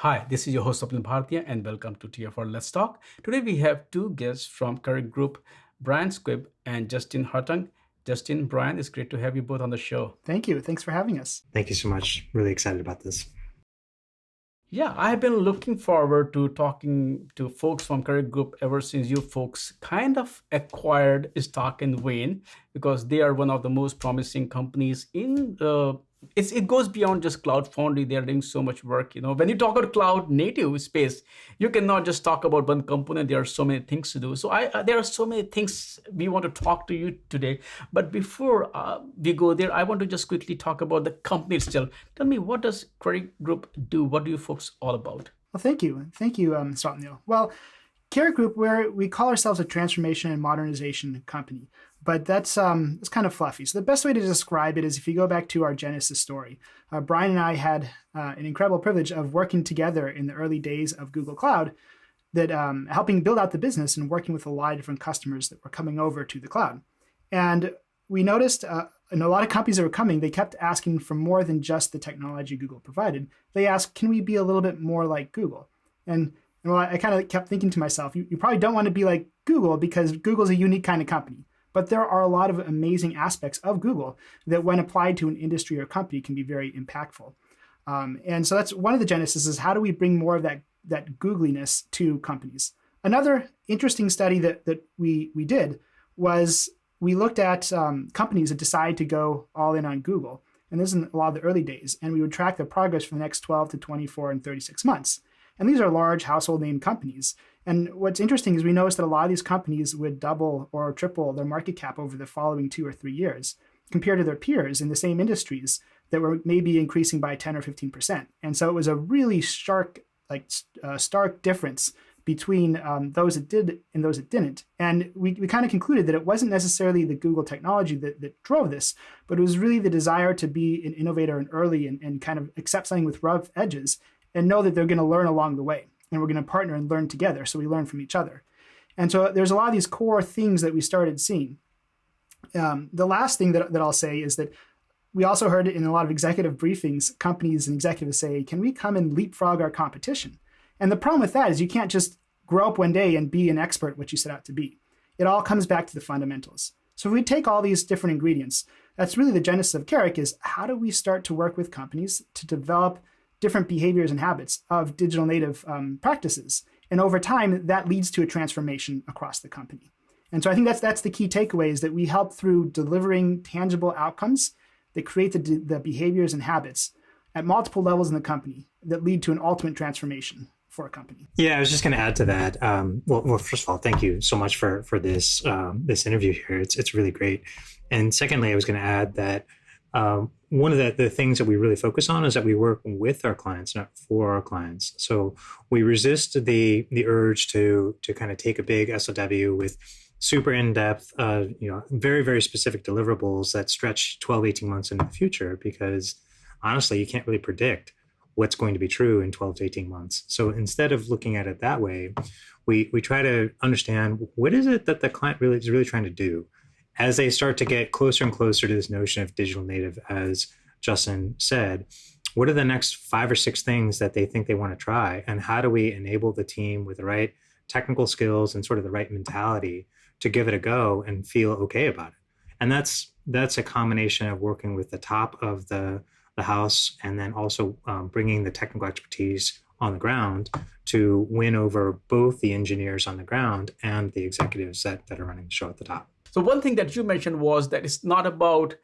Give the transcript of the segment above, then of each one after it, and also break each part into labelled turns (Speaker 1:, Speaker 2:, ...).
Speaker 1: Hi, this is your host Swapnil Bhartiya and welcome to TFR Let's Talk. Today we have two guests from Qarik Group, Brian Squibb and Justin Hartung. Justin, Brian, it's great to have you both on the show.
Speaker 2: Thank you. Thanks for having us.
Speaker 3: Thank you so much. Really excited about this.
Speaker 1: Yeah, I've been looking forward to talking to folks from Qarik Group ever since you folks kind of acquired Stock and Wayne because they are one of the most promising companies in it goes beyond just cloud foundry. They are doing so much work. When you talk about cloud native space, you cannot just talk about one component. There are so many things to do. So there are so many things we want to talk to you today. But before we go there, I want to just quickly talk about the company itself. Tell me, what does Qarik Group do? What do you folks all about?
Speaker 2: Well, thank you. Thank you, Swapnil. Well, Qarik Group, we call ourselves a transformation and modernization company, but that's it's kind of fluffy. So the best way to describe it is if you go back to our genesis story. Brian and I had an incredible privilege of working together in the early days of Google Cloud, that helping build out the business and working with a lot of different customers that were coming over to the cloud. And we noticed in a lot of companies that were coming, they kept asking for more than just the technology Google provided. They asked, can we be a little bit more like Google? And well, I kind of kept thinking to myself, you probably don't want to be like Google because Google's a unique kind of company. But there are a lot of amazing aspects of Google that when applied to an industry or company can be very impactful. And so that's one of the genesis is how do we bring more of that Google-ness to companies? Another interesting study that we did was we looked at companies that decide to go all in on Google. And this is in a lot of the early days. And we would track their progress for the next 12 to 24 and 36 months. And these are large household name companies. And what's interesting is we noticed that a lot of these companies would double or triple their market cap over the following 2 or 3 years compared to their peers in the same industries that were maybe increasing by 10 or 15%. And so it was a really stark difference between those that did and those that didn't. And we kind of concluded that it wasn't necessarily the Google technology that drove this, but it was really the desire to be an innovator and early and kind of accept something with rough edges and know that they're going to learn along the way. And we're going to partner and learn together. So we learn from each other. And so there's a lot of these core things that we started seeing. The last thing that I'll say is that we also heard in a lot of executive briefings, companies and executives say, can we come and leapfrog our competition? And the problem with that is you can't just grow up one day and be an expert at what you set out to be. It all comes back to the fundamentals. So if we take all these different ingredients, that's really the genesis of Qarik is how do we start to work with companies to develop different behaviors and habits of digital native practices. And over time, that leads to a transformation across the company. And so I think that's the key takeaway is that we help through delivering tangible outcomes that create the behaviors and habits at multiple levels in the company that lead to an ultimate transformation for a company.
Speaker 3: Yeah, I was just going to add to that. Well, first of all, thank you so much for this this interview here. It's really great. And secondly, I was going to add that one of the things that we really focus on is that we work with our clients, not for our clients. So we resist the urge to kind of take a big SOW with super in-depth, very, very specific deliverables that stretch 12, 18 months into the future, because honestly, you can't really predict what's going to be true in 12 to 18 months. So instead of looking at it that way, we try to understand what is it that the client really is really trying to do. As they start to get closer and closer to this notion of digital native, as Justin said, what are the next 5 or 6 things that they think they want to try? And how do we enable the team with the right technical skills and sort of the right mentality to give it a go and feel okay about it? And that's a combination of working with the top of the house and then also bringing the technical expertise on the ground to win over both the engineers on the ground and the executives that are running the show at the top.
Speaker 1: So one thing that you mentioned was that it's not about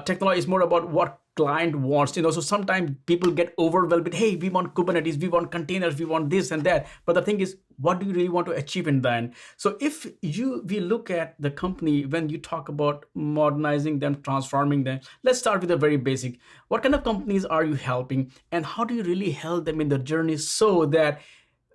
Speaker 1: technology, it's more about what client wants. So sometimes people get overwhelmed with, hey, we want Kubernetes, we want containers, we want this and that. But the thing is, what do you really want to achieve in the end? So if we look at the company, when you talk about modernizing them, transforming them, let's start with the very basic. What kind of companies are you helping? And how do you really help them in the journey so that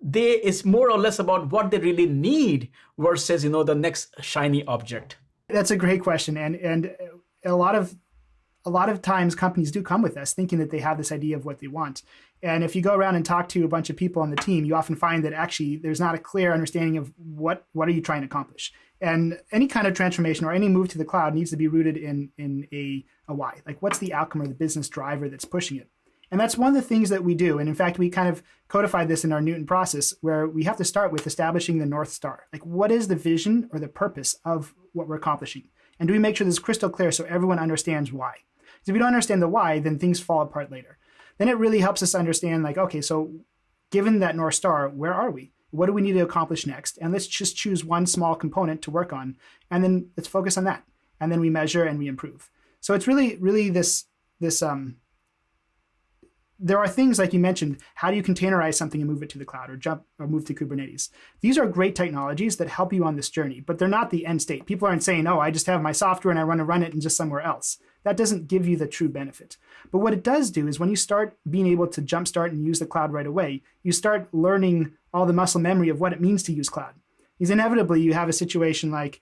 Speaker 1: it's more or less about what they really need versus, the next shiny object?
Speaker 2: That's a great question. And a lot of times companies do come with us thinking that they have this idea of what they want. And if you go around and talk to a bunch of people on the team, you often find that actually there's not a clear understanding of what are you trying to accomplish. And any kind of transformation or any move to the cloud needs to be rooted in a why. Like what's the outcome or the business driver that's pushing it? And that's one of the things that we do. And in fact, we kind of codified this in our Newton process, where we have to start with establishing the North Star. Like, what is the vision or the purpose of what we're accomplishing? And do we make sure this is crystal clear so everyone understands why? Because if we don't understand the why, then things fall apart later. Then it really helps us understand, like, okay, so given that North Star, where are we? What do we need to accomplish next? And let's just choose one small component to work on, and then let's focus on that. And then we measure and we improve. So it's really this there are things like you mentioned. How do you containerize something and move it to the cloud, or move to Kubernetes? These are great technologies that help you on this journey, but they're not the end state. People aren't saying, "Oh, I just have my software and I want to run it in just somewhere else." That doesn't give you the true benefit. But what it does do is when you start being able to jumpstart and use the cloud right away, you start learning all the muscle memory of what it means to use cloud. Because inevitably you have a situation like,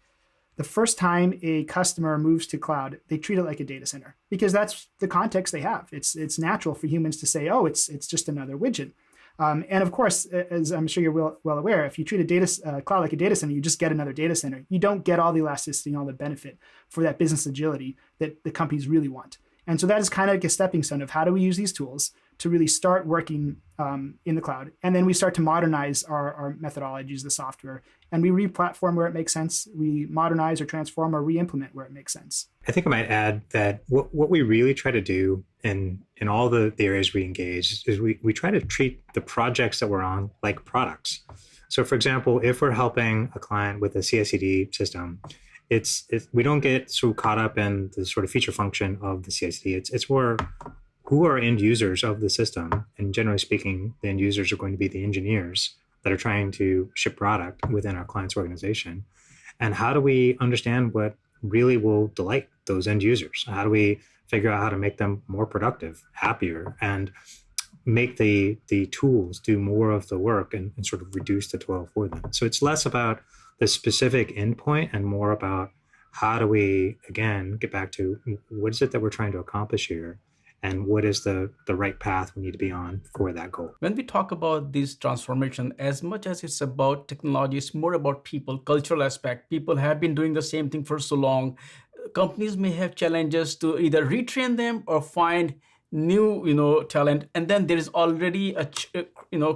Speaker 2: the first time a customer moves to cloud, they treat it like a data center because that's the context they have. It's natural for humans to say, "Oh, it's just another widget." And of course, as I'm sure you're well aware, if you treat a cloud like a data center, you just get another data center. You don't get all the elasticity and all the benefit for that business agility that the companies really want. And so that is kind of like a stepping stone of how do we use these tools to really start working in the cloud. And then we start to modernize our methodologies, the software, and we re-platform where it makes sense. We modernize or transform or re-implement where it makes sense.
Speaker 3: I think I might add that what we really try to do in all the areas we engage is we try to treat the projects that we're on like products. So for example, if we're helping a client with a CI/CD system, we don't get so caught up in the sort of feature function of the CI/CD. It's more who are end users of the system. And generally speaking, the end users are going to be the engineers that are trying to ship product within our client's organization. And how do we understand what really will delight those end users? How do we figure out how to make them more productive, happier, and make the tools do more of the work and sort of reduce the toil for them? So it's less about the specific endpoint and more about how do we, again, get back to what is it that we're trying to accomplish here? And what is the right path we need to be on for that goal?
Speaker 1: When we talk about this transformation, as much as it's about technology, it's more about people, cultural aspect. People have been doing the same thing for so long. Companies may have challenges to either retrain them or find new, talent. And then there is already a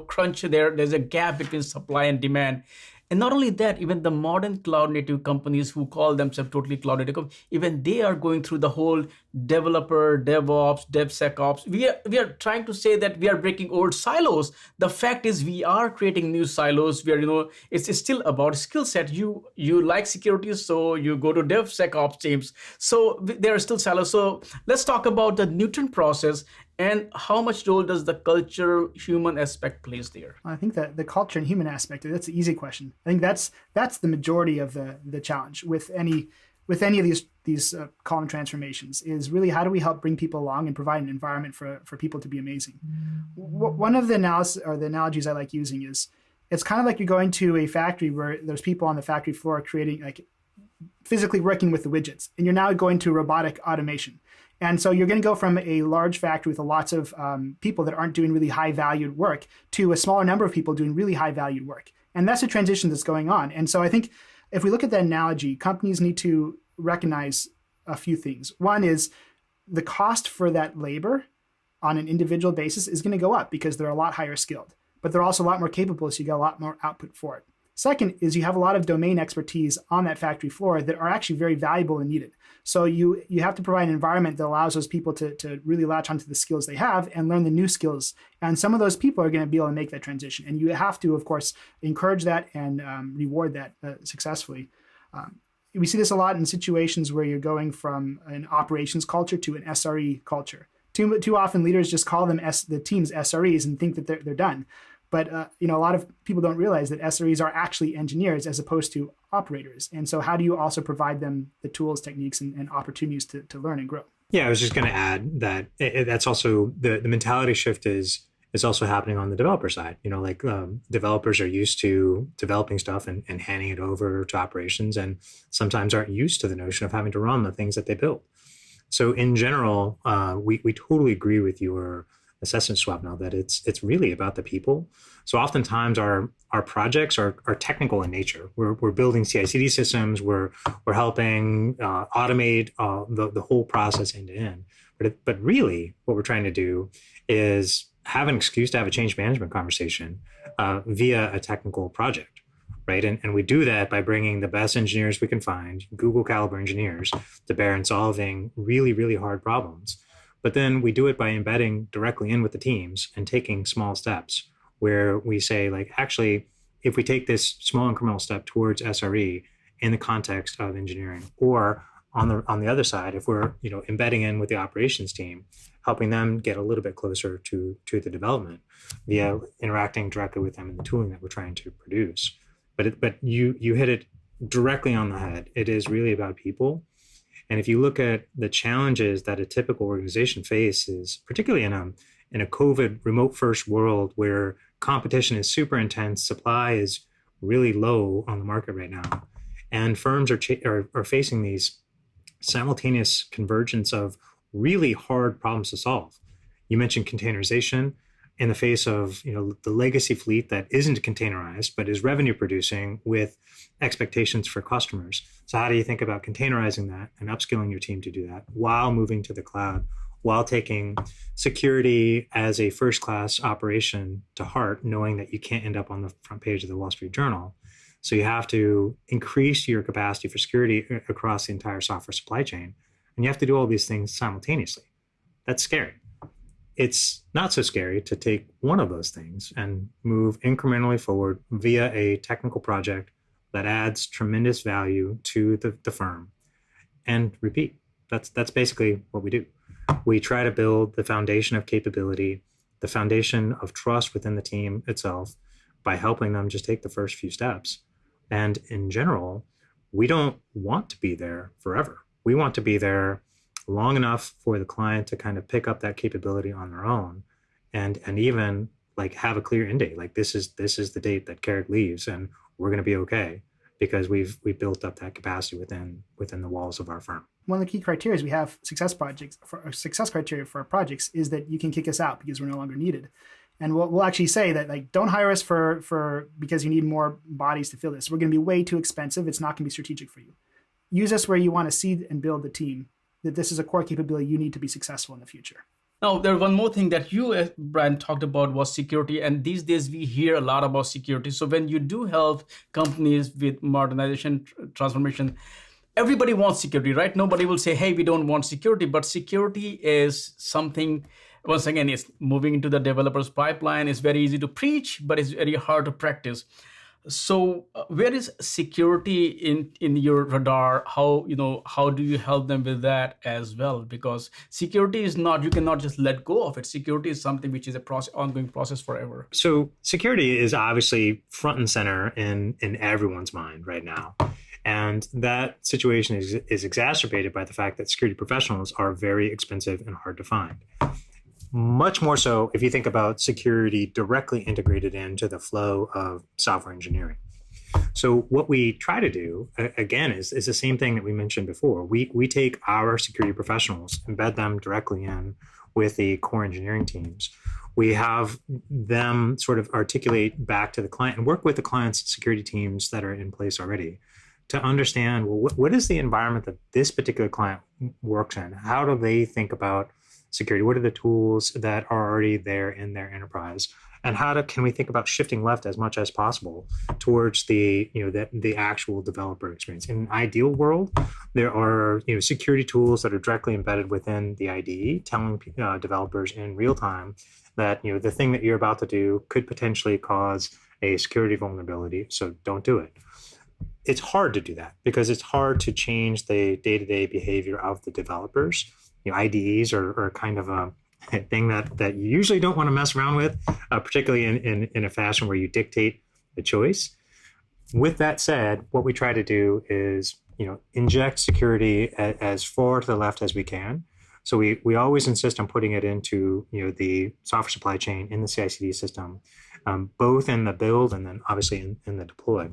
Speaker 1: crunch there. There's a gap between supply and demand. And not only that, even the modern cloud native companies who call themselves totally cloud native, even they are going through the whole developer, DevOps, DevSecOps. We are trying to say that we are breaking old silos. The fact is we are creating new silos where, it's still about skill set. You like security, so you go to DevSecOps teams. So there are still silos. So let's talk about the Newton process. And how much role does the cultural human aspect plays there?
Speaker 2: I think that the culture and human aspect, that's an easy question. I think that's the majority of the challenge with any of these column transformations is really how do we help bring people along and provide an environment for people to be amazing. One of the analogies I like using is it's kind of like you're going to a factory where there's people on the factory floor creating, like, physically working with the widgets, and you're now going to robotic automation. And so you're going to go from a large factory with lots of people that aren't doing really high valued work to a smaller number of people doing really high valued work. And that's a transition that's going on. And so I think if we look at that analogy, companies need to recognize a few things. One is the cost for that labor on an individual basis is going to go up because they're a lot higher skilled, but they're also a lot more capable, so you get a lot more output for it. Second is you have a lot of domain expertise on that factory floor that are actually very valuable and needed. So you have to provide an environment that allows those people to really latch onto the skills they have and learn the new skills. And some of those people are going to be able to make that transition. And you have to, of course, encourage that and reward that successfully. We see this a lot in situations where you're going from an operations culture to an SRE culture. Too often leaders just call them the teams SREs and think that they're done. But a lot of people don't realize that SREs are actually engineers as opposed to operators. And so how do you also provide them the tools, techniques, and opportunities to learn and grow?
Speaker 3: Yeah, I was just going to add that that's also the mentality shift is also happening on the developer side. Developers are used to developing stuff and handing it over to operations, and sometimes aren't used to the notion of having to run the things that they build. So in general, we totally agree with your assessment, Swapnil, that it's really about the people. So oftentimes our projects are technical in nature. We're building CI/CD systems. We're helping automate the whole process end to end. But really, what we're trying to do is have an excuse to have a change management conversation via a technical project, right? And we do that by bringing the best engineers we can find, Google caliber engineers, to bear in solving really, really hard problems. But then we do it by embedding directly in with the teams and taking small steps where we say, like, actually, if we take this small incremental step towards SRE in the context of engineering, or on the other side, if we're embedding in with the operations team, helping them get a little bit closer to the development via interacting directly with them in the tooling that we're trying to produce. But you hit it directly on the head. It is really about people. And if you look at the challenges that a typical organization faces, particularly in a COVID remote first world where competition is super intense, supply is really low on the market right now, and firms are facing these simultaneous convergence of really hard problems to solve. You mentioned containerization in the face of the legacy fleet that isn't containerized but is revenue producing with expectations for customers. So how do you think about containerizing that and upskilling your team to do that while moving to the cloud, while taking security as a first-class operation to heart, knowing that you can't end up on the front page of the Wall Street Journal? So you have to increase your capacity for security across the entire software supply chain. And you have to do all these things simultaneously. That's scary. It's not so scary to take one of those things and move incrementally forward via a technical project that adds tremendous value to the firm and repeat. That's basically what we do. We try to build the foundation of capability, the foundation of trust within the team itself by helping them just take the first few steps. And in general, we don't want to be there forever. We want to be there long enough for the client to kind of pick up that capability on their own and even like have a clear end date. Like this is the date that Qarik leaves and we're going to be okay because we've built up that capacity within the walls of our firm.
Speaker 2: One of the key criteria is we have success criteria for our projects is that you can kick us out because we're no longer needed. And we'll actually say that, like, don't hire us for because you need more bodies to fill this. We're going to be way too expensive. It's not going to be strategic for you. Use us where you want to seed and build the team, that this is a core capability you need to be successful in the future.
Speaker 1: Now, there's one more thing that you, Brian, talked about was security. And these days we hear a lot about security. So when you do help companies with modernization, transformation, everybody wants security, right? Nobody will say, hey, we don't want security. But security is something, once again, it's moving into the developer's pipeline. It's very easy to preach, but it's very hard to practice. So where is security in your radar? How do you help them with that as well? Because security is not, you cannot just let go of it. Security is something which is a ongoing process forever.
Speaker 3: So security is obviously front and center in everyone's mind right now. And that situation is exacerbated by the fact that security professionals are very expensive and hard to find. Much more so if you think about security directly integrated into the flow of software engineering. So what we try to do, again, is the same thing that we mentioned before. We take our security professionals, embed them directly in with the core engineering teams. We have them sort of articulate back to the client and work with the client's security teams that are in place already to understand, well, what is the environment that this particular client works in? How do they think about security? What are the tools that are already there in their enterprise? And can we think about shifting left as much as possible towards the actual developer experience? In an ideal world, there are security tools that are directly embedded within the IDE, telling developers in real time that the thing that you're about to do could potentially cause a security vulnerability, so don't do it. It's hard to do that because it's hard to change the day-to-day behavior of the developers. IDEs are kind of a thing that you usually don't want to mess around with, particularly in a fashion where you dictate the choice. With that said, what we try to do is inject security as far to the left as we can. So we always insist on putting it into the software supply chain in the CI/CD system, both in the build and then obviously in the deploy.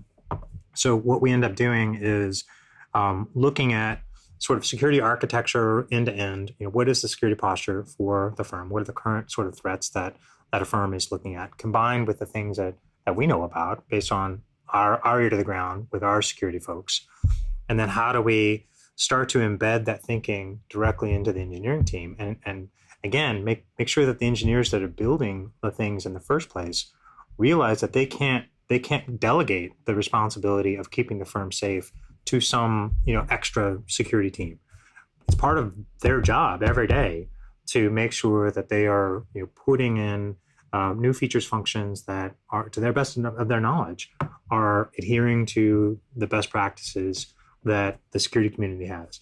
Speaker 3: So what we end up doing is looking at sort of security architecture end to end. What is the security posture for the firm? What are the current sort of threats that a firm is looking at, combined with the things that we know about based on our ear to the ground with our security folks? And then how do we start to embed that thinking directly into the engineering team, and again, make sure that the engineers that are building the things in the first place realize that they can't delegate the responsibility of keeping the firm safe to some extra security team. It's part of their job every day to make sure that they are putting in new features, functions that are, to their best of their knowledge, are adhering to the best practices that the security community has.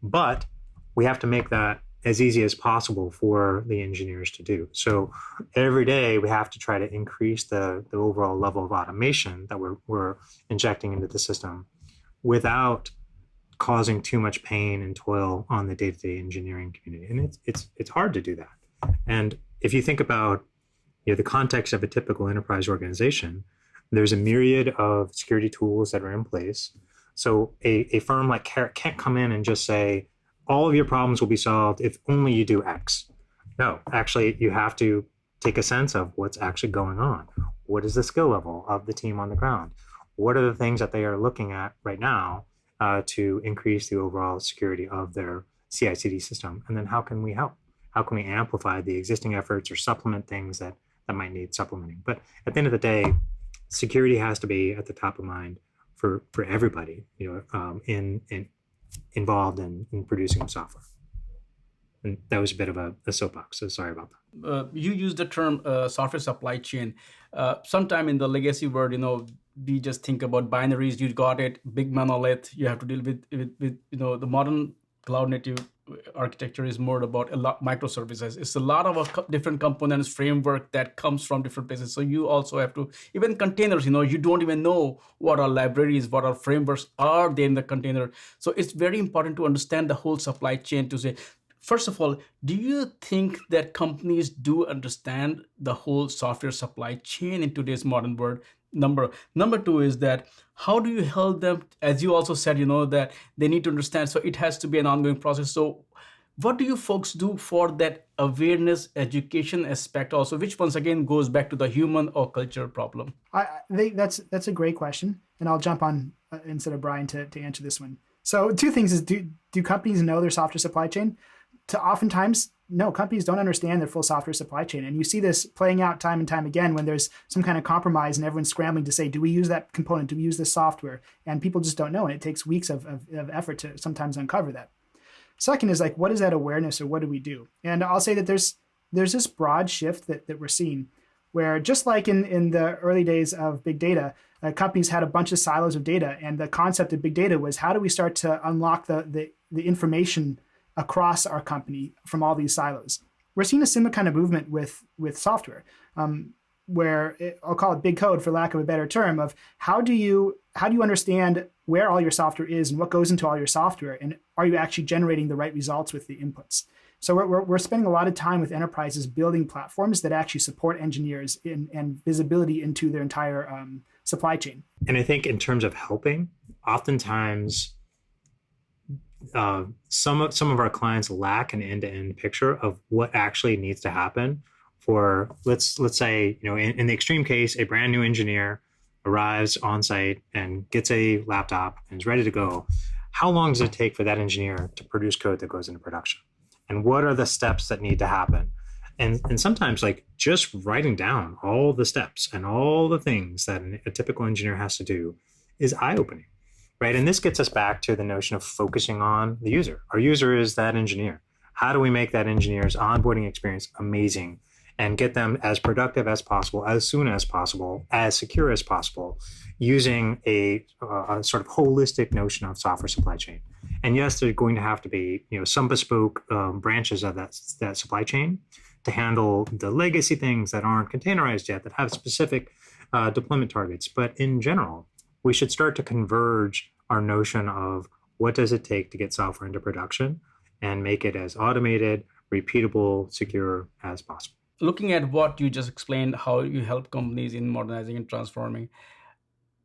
Speaker 3: But we have to make that as easy as possible for the engineers to do. So every day we have to try to increase the overall level of automation that we're injecting into the system without causing too much pain and toil on the day-to-day engineering community. And it's hard to do that. And if you think about the context of a typical enterprise organization, there's a myriad of security tools that are in place. So a firm like Qarik can't come in and just say, all of your problems will be solved if only you do X. No, actually, you have to take a sense of what's actually going on. What is the skill level of the team on the ground? What are the things that they are looking at right now to increase the overall security of their CI/CD system? And then how can we help? How can we amplify the existing efforts or supplement things that might need supplementing? But at the end of the day, security has to be at the top of mind for everybody, involved in producing software. And that was a bit of a soapbox, so sorry about that.
Speaker 1: You used the term software supply chain. Sometime in the legacy world, we just think about binaries. You got it, big monolith. You have to deal with the modern cloud native architecture is more about a lot microservices. It's a lot of different components, framework that comes from different places. So you also have to, even containers, you don't even know what our libraries, what our frameworks are there in the container. So it's very important to understand the whole supply chain to say, first of all, do you think that companies do understand the whole software supply chain in today's modern world? Number two is that how do you help them? As you also said, that they need to understand. So it has to be an ongoing process. So what do you folks do for that awareness, education aspect also, which once again goes back to the human or culture problem?
Speaker 2: I think that's a great question, and I'll jump on instead of Brian to answer this one. So two things is, do companies know their software supply chain? Oftentimes, no, companies don't understand their full software supply chain. And you see this playing out time and time again when there's some kind of compromise and everyone's scrambling to say, do we use that component? Do we use this software? And people just don't know. And it takes weeks of effort to sometimes uncover that. Second is what is that awareness, or what do we do? And I'll say that there's this broad shift that we're seeing where, just like in the early days of big data, companies had a bunch of silos of data. And the concept of big data was, how do we start to unlock the information across our company from all these silos? We're seeing a similar kind of movement with software, where I'll call it big code for lack of a better term, of how do you understand where all your software is and what goes into all your software, and are you actually generating the right results with the inputs? So we're spending a lot of time with enterprises building platforms that actually support engineers and visibility into their entire supply chain.
Speaker 3: And I think in terms of helping, oftentimes some of our clients lack an end-to-end picture of what actually needs to happen for, let's say, in the extreme case, a brand new engineer arrives on site and gets a laptop and is ready to go. How long does it take for that engineer to produce code that goes into production? And what are the steps that need to happen? And sometimes just writing down all the steps and all the things that a typical engineer has to do is eye-opening. Right. And this gets us back to the notion of focusing on the user. Our user is that engineer. How do we make that engineer's onboarding experience amazing and get them as productive as possible, as soon as possible, as secure as possible, using a sort of holistic notion of software supply chain? And yes, there's going to have to be some bespoke branches of that supply chain to handle the legacy things that aren't containerized yet, that have specific deployment targets. But in general, we should start to converge our notion of what does it take to get software into production and make it as automated, repeatable, secure as possible.
Speaker 1: Looking at what you just explained, how you help companies in modernizing and transforming,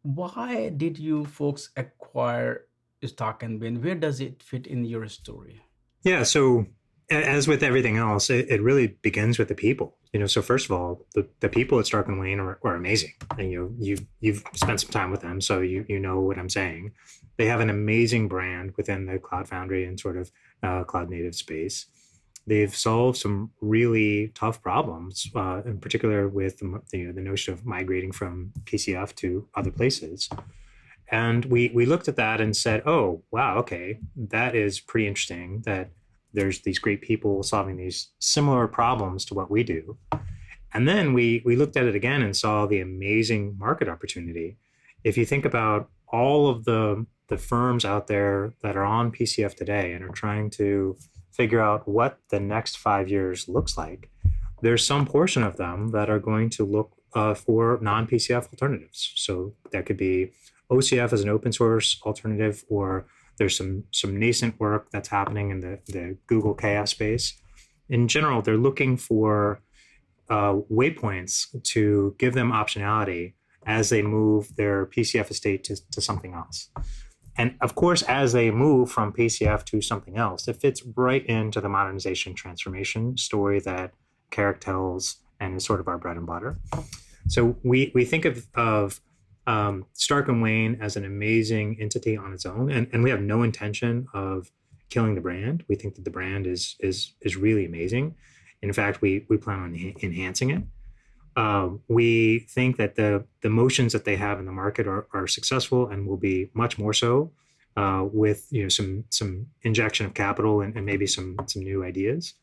Speaker 1: why did you folks acquire Stock and Win? Where does it fit in your story?
Speaker 3: Yeah, so as with everything else, it really begins with the people. So first of all, the people at Stark and Wayne are amazing, and you've spent some time with them, so you know what I'm saying. They have an amazing brand within the Cloud Foundry and sort of cloud native space. They've solved some really tough problems, in particular with the notion of migrating from PCF to other places. And we looked at that and said, oh, wow, okay, that is pretty interesting that there's these great people solving these similar problems to what we do. And then we looked at it again and saw the amazing market opportunity. If you think about all of the firms out there that are on PCF today and are trying to figure out what the next 5 years looks like, there's some portion of them that are going to look for non-PCF alternatives. So that could be OCF as an open source alternative, or there's some nascent work that's happening in the Google KF space. In general, they're looking for waypoints to give them optionality as they move their PCF estate to something else. And of course, as they move from PCF to something else, it fits right into the modernization transformation story that Qarik tells and is sort of our bread and butter. So we think of Stark and Wayne as an amazing entity on its own, and we have no intention of killing the brand. We think that the brand is really amazing. In fact, we plan on enhancing it. We think that the motions that they have in the market are successful and will be much more so with some injection of capital and maybe some new ideas.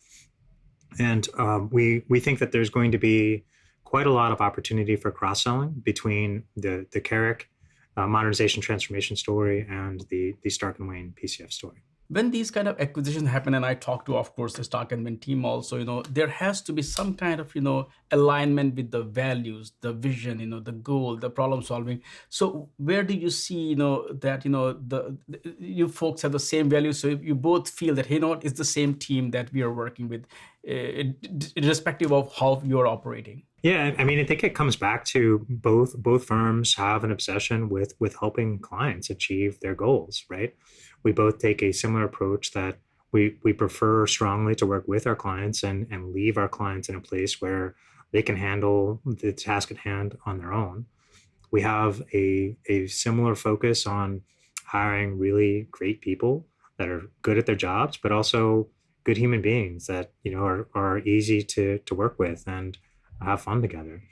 Speaker 3: And we think that there's going to be quite a lot of opportunity for cross-selling between the Qarik modernization transformation story and the Stark and Wayne PCF story.
Speaker 1: When these kind of acquisitions happen, and I talk to, of course, the Stark and Wayne team also, there has to be some kind of, alignment with the values, the vision, the goal, the problem solving. So where do you see, that, you folks have the same values, so you both feel that, it's the same team that we are working with, irrespective of how you're operating?
Speaker 3: Yeah, I mean, I think it comes back to both firms have an obsession with helping clients achieve their goals, right? We both take a similar approach that we prefer strongly to work with our clients and leave our clients in a place where they can handle the task at hand on their own. We have a similar focus on hiring really great people that are good at their jobs, but also good human beings that are easy to work with and have fun together.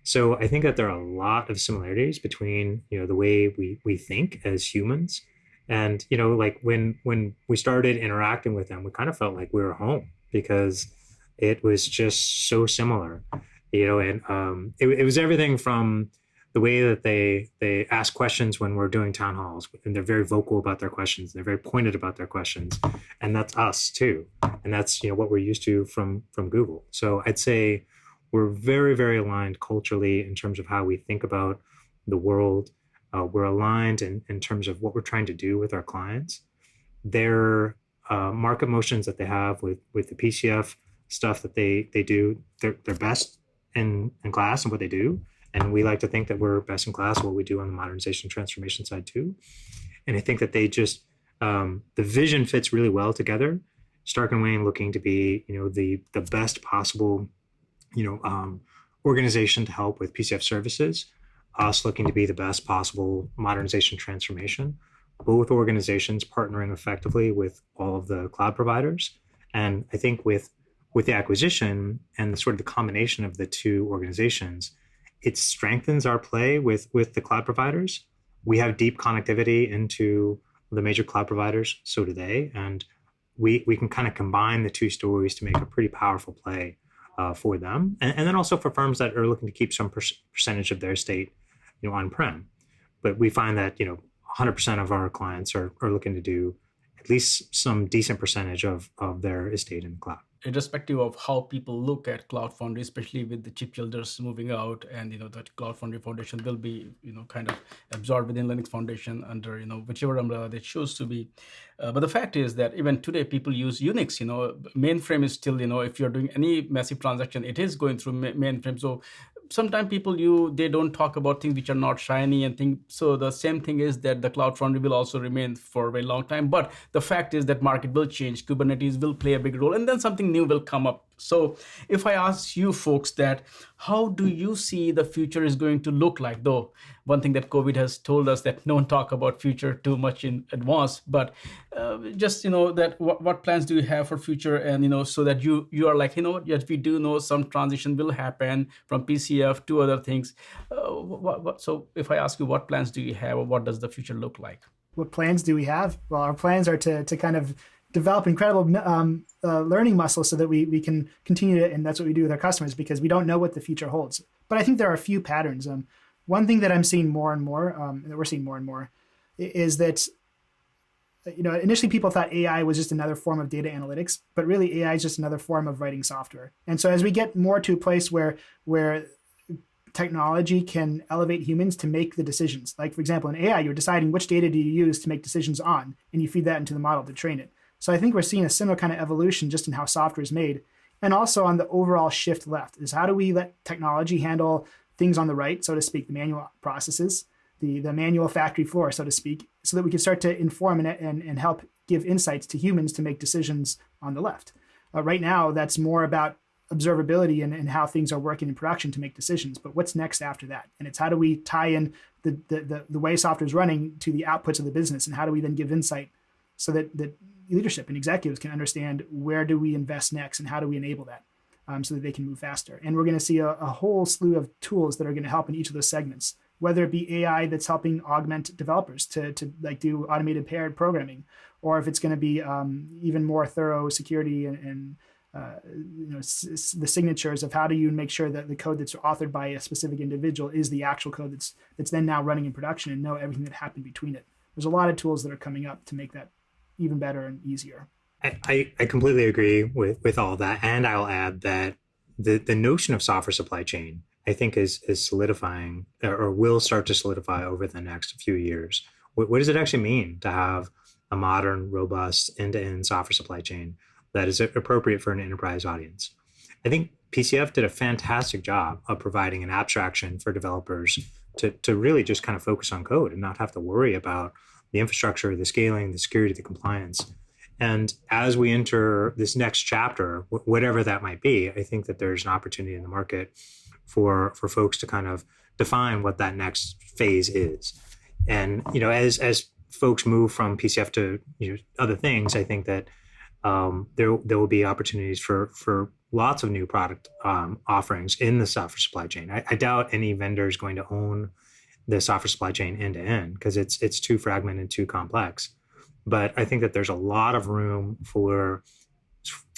Speaker 3: So I think that there are a lot of similarities between the way we think as humans. And like when we started interacting with them, we kind of felt like we were home because it was just so similar. And it was everything from the way that they ask questions when we're doing town halls, and they're very vocal about their questions. They're very pointed about their questions, and that's us too. And that's what we're used to from Google. So I'd say we're very, very aligned culturally in terms of how we think about the world. We're aligned in terms of what we're trying to do with our clients. Their market motions that they have with the PCF stuff that they do, they're best in class in what they do. And we like to think that we're best in class in what we do on the modernization transformation side too. And I think that they just, the vision fits really well together. Stark and Wayne looking to be, the best possible, organization to help with PCF services. Us looking to be the best possible modernization transformation. Both organizations partnering effectively with all of the cloud providers. And I think with the acquisition and sort of the combination of the two organizations, it strengthens our play with the cloud providers. We have deep connectivity into the major cloud providers, so do they. And we can kind of combine the two stories to make a pretty powerful play for them. And then also for firms that are looking to keep some percentage of their estate on-prem. But we find that 100% of our clients are looking to do at least some decent percentage of their estate in the cloud.
Speaker 1: Irrespective of how people look at Cloud Foundry, especially with the chip builders moving out, and that Cloud Foundry Foundation will be kind of absorbed within Linux Foundation under whichever umbrella they choose to be. But the fact is that even today people use Unix. Mainframe is still if you're doing any massive transaction, it is going through mainframe. So sometimes people they don't talk about things which are not shiny and things. So the same thing is that the cloud foundry will also remain for a very long time. But the fact is that market will change. Kubernetes will play a big role, and then something new will come up. So if I ask you folks that, how do you see the future is going to look like? Though one thing that COVID has told us that don't talk about future too much in advance, but just that what plans do you have for future, and so that you are like, yes, we do know some transition will happen from PCF to other things. So if I ask you, what plans do you have, or what does the future look like?
Speaker 2: What plans do we have? Well, our plans are to kind of develop incredible learning muscle so that we can continue to, and that's what we do with our customers, because we don't know what the future holds. But I think there are a few patterns. One thing that I'm seeing more and more, that we're seeing more and more, is that initially people thought AI was just another form of data analytics, but really AI is just another form of writing software. And so as we get more to a place where technology can elevate humans to make the decisions, like for example in AI, you're deciding which data do you use to make decisions on, and you feed that into the model to train it. So I think we're seeing a similar kind of evolution just in how software is made. And also on the overall shift left is, how do we let technology handle things on the right, so to speak, the manual processes, the manual factory floor, so to speak, so that we can start to inform and help give insights to humans to make decisions on the left. Right now, that's more about observability and how things are working in production to make decisions. But what's next after that? And it's, how do we tie in the way software is running to the outputs of the business, and how do we then give insight so that leadership and executives can understand where do we invest next and how do we enable that, so that they can move faster. And we're going to see a whole slew of tools that are going to help in each of those segments, whether it be AI that's helping augment developers to like do automated paired programming, or if it's going to be even more thorough security and the signatures of how do you make sure that the code that's authored by a specific individual is the actual code that's then now running in production, and know everything that happened between it. There's a lot of tools that are coming up to make that even better and easier.
Speaker 3: I completely agree with all that. And I'll add that the notion of software supply chain, I think, is solidifying, or will start to solidify over the next few years. What does it actually mean to have a modern, robust, end-to-end software supply chain that is appropriate for an enterprise audience? I think PCF did a fantastic job of providing an abstraction for developers to really just kind of focus on code and not have to worry about the infrastructure, the scaling, the security, the compliance. And as we enter this next chapter, whatever that might be, I think that there's an opportunity in the market for folks to kind of define what that next phase is. And as folks move from PCF to other things, I think that there will be opportunities for lots of new product offerings in the software supply chain. I doubt any vendor is going to own the software supply chain end to end, because it's too fragmented, too complex. But I think that there's a lot of room for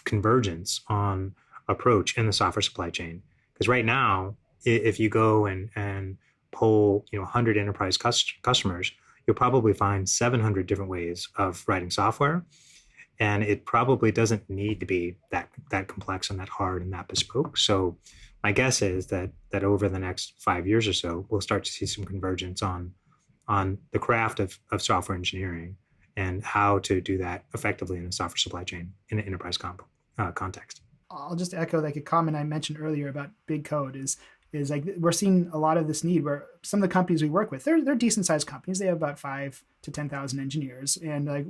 Speaker 3: convergence on approach in the software supply chain. Because right now, if you go and poll 100 enterprise customers, you'll probably find 700 different ways of writing software. And it probably doesn't need to be that complex and that hard and that bespoke. So my guess is that over the next 5 years or so, we'll start to see some convergence on the craft of software engineering and how to do that effectively in a software supply chain in an enterprise context.
Speaker 2: I'll just echo like a comment I mentioned earlier about big code is like we're seeing a lot of this need where some of the companies we work with, they're decent sized companies. They have about 5,000 to 10,000 engineers, and a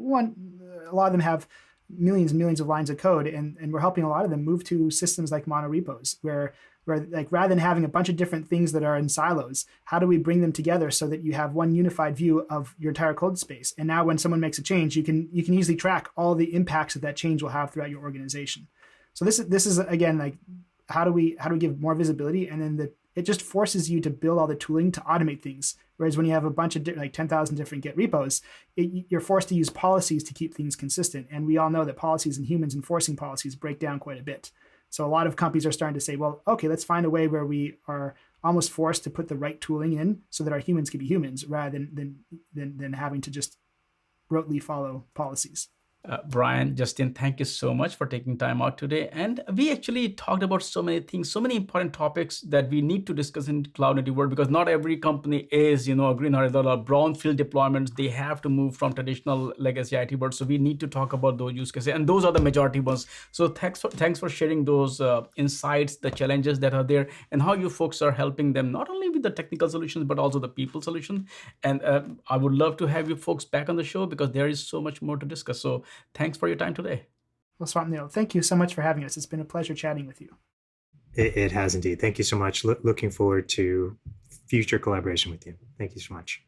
Speaker 2: lot of them have millions and millions of lines of code, and we're helping a lot of them move to systems like monorepos, where like rather than having a bunch of different things that are in silos, how do we bring them together so that you have one unified view of your entire code space? And now when someone makes a change, you can easily track all the impacts that change will have throughout your organization. So this is again like how do we give more visibility, and then it just forces you to build all the tooling to automate things. Whereas when you have a bunch of like 10,000 different Git repos, you're forced to use policies to keep things consistent. And we all know that policies and humans enforcing policies break down quite a bit. So a lot of companies are starting to say, well, okay, let's find a way where we are almost forced to put the right tooling in so that our humans can be humans, rather than having to just rotely follow policies.
Speaker 1: Brian, Justin, thank you so much for taking time out today. And we actually talked about so many things, so many important topics that we need to discuss in cloud native world, because not every company is, a green horizontal or brownfield deployments. They have to move from traditional legacy IT world. So we need to talk about those use cases, and those are the majority ones. So thanks for sharing those insights, the challenges that are there, and how you folks are helping them not only with the technical solutions but also the people solution. And I would love to have you folks back on the show because there is so much more to discuss. So thanks for your time today.
Speaker 2: Well, Swapnil, thank you so much for having us. It's been a pleasure chatting with you.
Speaker 3: It has indeed. Thank you so much. Looking forward to future collaboration with you. Thank you so much.